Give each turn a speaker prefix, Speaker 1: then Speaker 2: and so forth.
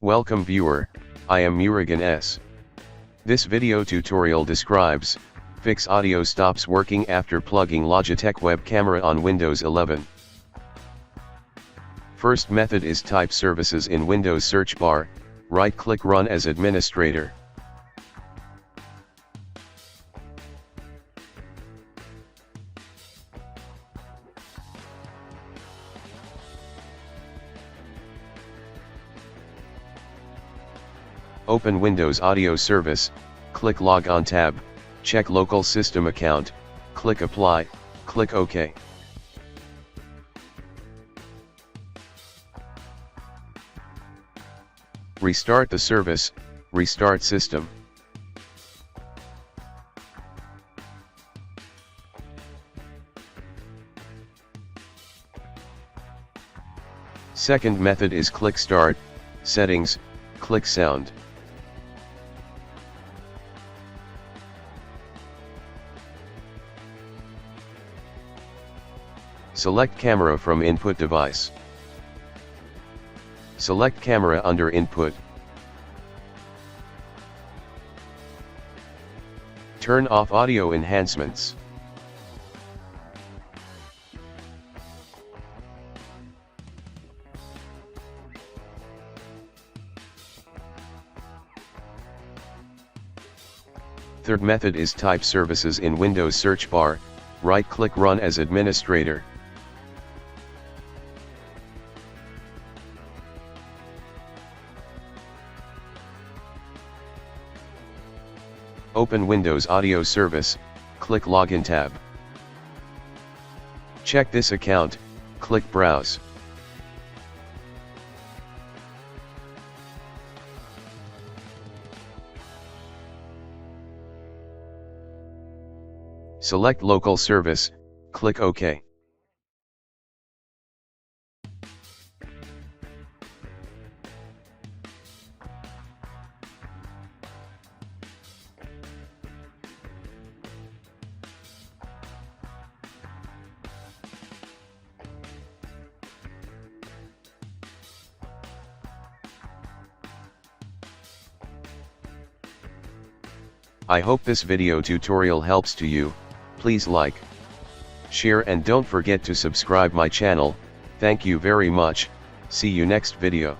Speaker 1: Welcome viewer, I am Murugan S. This video tutorial describes, fix audio stops working after plugging Logitech web camera on Windows 11. First method is type services in Windows search bar, right-click Run as administrator. Open Windows Audio Service, click Log On tab, check Local System Account, click Apply, click OK. Restart the service, restart system. Second method is click Start, Settings, click Sound. Select Camera from Input Device. Select Camera under Input. Turn off Audio Enhancements. Third method is type services in Windows search bar, right-click Run as administrator. Open Windows Audio Service, click Login tab. Check this account, click Browse. Select Local Service, click OK. I hope this video tutorial helps to you. Please like, share and don't forget to subscribe my channel. Thank you very much. See you next video.